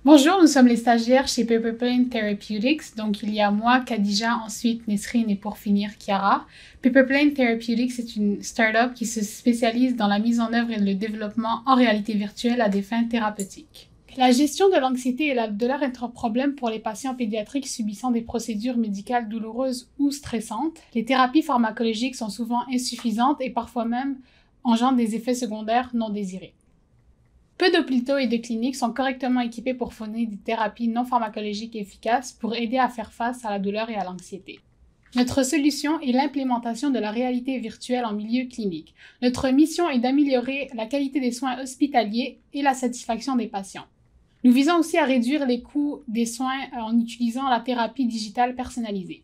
Bonjour, nous sommes les stagiaires chez Paperplane Therapeutics. Donc, il y a moi, Khadija, ensuite Nesrine et pour finir Chiara. Paperplane Therapeutics est une start-up qui se spécialise dans la mise en œuvre et le développement en réalité virtuelle à des fins thérapeutiques. La gestion de l'anxiété et la douleur est un problème pour les patients pédiatriques subissant des procédures médicales douloureuses ou stressantes. Les thérapies pharmacologiques sont souvent insuffisantes et parfois même engendrent des effets secondaires non désirés. Peu d'hôpitaux et de cliniques sont correctement équipés pour fournir des thérapies non pharmacologiques efficaces pour aider à faire face à la douleur et à l'anxiété. Notre solution est l'implémentation de la réalité virtuelle en milieu clinique. Notre mission est d'améliorer la qualité des soins hospitaliers et la satisfaction des patients. Nous visons aussi à réduire les coûts des soins en utilisant la thérapie digitale personnalisée.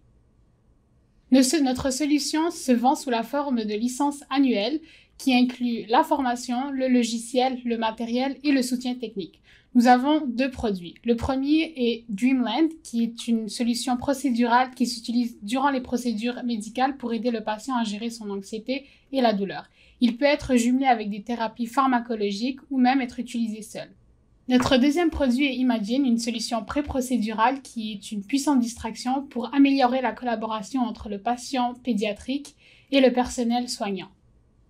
Notre solution se vend sous la forme de licences annuelles qui inclut la formation, le logiciel, le matériel et le soutien technique. Nous avons deux produits. Le premier est Dreamland, qui est une solution procédurale qui s'utilise durant les procédures médicales pour aider le patient à gérer son anxiété et la douleur. Il peut être jumelé avec des thérapies pharmacologiques ou même être utilisé seul. Notre deuxième produit est Imagine, une solution pré-procédurale qui est une puissante distraction pour améliorer la collaboration entre le patient pédiatrique et le personnel soignant.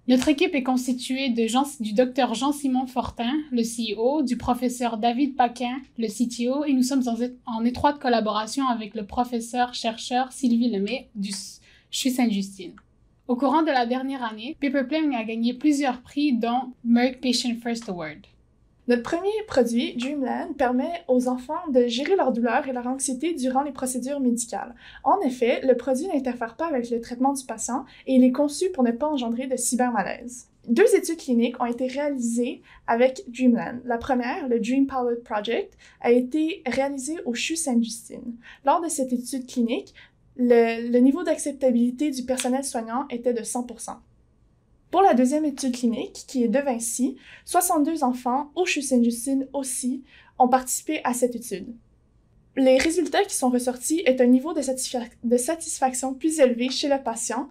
Notre équipe est constituée du Dr Jean-Simon Fortin, le CEO, du professeur David Paquin, le CTO, et nous sommes en étroite collaboration avec le professeur-chercheur Sylvie Lemay du CHU Sainte-Justine. Au courant de la dernière année, Paperplane a gagné plusieurs prix dont Merck Patient First Award. Notre premier produit, Dreamland, permet aux enfants de gérer leur douleur et leur anxiété durant les procédures médicales. En effet, le produit n'interfère pas avec le traitement du patient et il est conçu pour ne pas engendrer de cybermalaise. 2 études cliniques ont été réalisées avec Dreamland. La première, le Dream Pilot Project, a été réalisée au CHU Sainte-Justine. Lors de cette étude clinique, le niveau d'acceptabilité du personnel soignant était de 100%. Pour la deuxième étude clinique, qui est de Vinci, 62 enfants au CHU Sainte-Justine aussi ont participé à cette étude. Les résultats qui sont ressortis est un niveau de satisfaction plus élevé chez le patient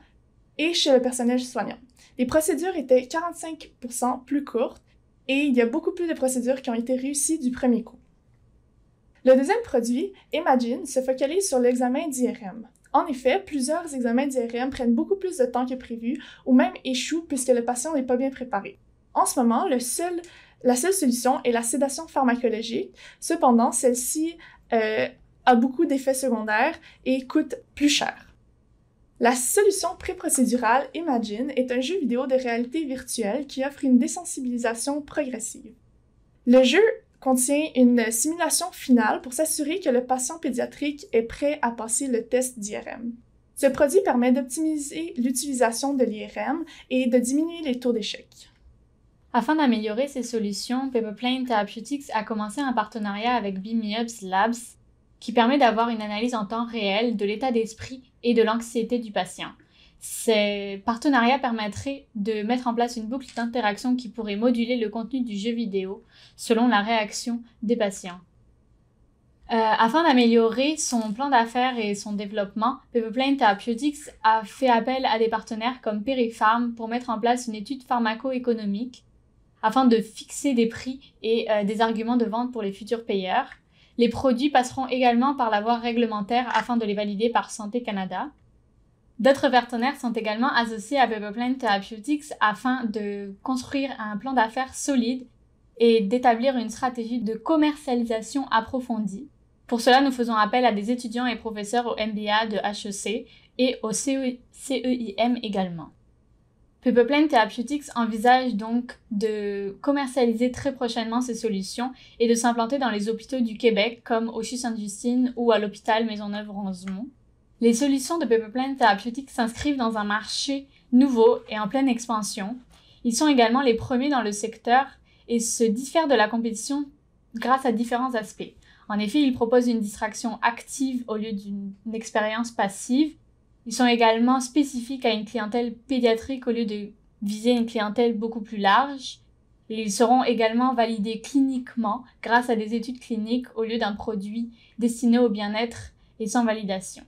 et chez le personnel soignant. Les procédures étaient 45% plus courtes et il y a beaucoup plus de procédures qui ont été réussies du premier coup. Le deuxième produit, Imagine, se focalise sur l'examen d'IRM. En effet, plusieurs examens d'IRM prennent beaucoup plus de temps que prévu ou même échouent puisque le patient n'est pas bien préparé. En ce moment, la seule solution est la sédation pharmacologique. Cependant, celle-ci a beaucoup d'effets secondaires et coûte plus cher. La solution pré-procédurale Imagine est un jeu vidéo de réalité virtuelle qui offre une désensibilisation progressive. Le jeu contient une simulation finale pour s'assurer que le patient pédiatrique est prêt à passer le test d'IRM. Ce produit permet d'optimiser l'utilisation de l'IRM et de diminuer les taux d'échec. Afin d'améliorer ces solutions, Paperplane Therapeutics a commencé un partenariat avec BeMeUps Labs qui permet d'avoir une analyse en temps réel de l'état d'esprit et de l'anxiété du patient. Ces partenariats permettraient de mettre en place une boucle d'interaction qui pourrait moduler le contenu du jeu vidéo selon la réaction des patients. Afin d'améliorer son plan d'affaires et son développement, Paperplane Therapeutics a fait appel à des partenaires comme Peripharm pour mettre en place une étude pharmaco-économique afin de fixer des prix et des arguments de vente pour les futurs payeurs. Les produits passeront également par la voie réglementaire afin de les valider par Santé Canada. D'autres partenaires sont également associés à Paperplane Therapeutics afin de construire un plan d'affaires solide et d'établir une stratégie de commercialisation approfondie. Pour cela, nous faisons appel à des étudiants et professeurs au MBA de HEC et au CEIM également. Paperplane Therapeutics envisage donc de commercialiser très prochainement ces solutions et de s'implanter dans les hôpitaux du Québec comme au CHU Sainte-Justine ou à l'hôpital Maisonneuve-Rosemont. Les solutions de Paperplane Therapeutics s'inscrivent dans un marché nouveau et en pleine expansion. Ils sont également les premiers dans le secteur et se diffèrent de la compétition grâce à différents aspects. En effet, ils proposent une distraction active au lieu d'une expérience passive. Ils sont également spécifiques à une clientèle pédiatrique au lieu de viser une clientèle beaucoup plus large. Et ils seront également validés cliniquement grâce à des études cliniques au lieu d'un produit destiné au bien-être et sans validation.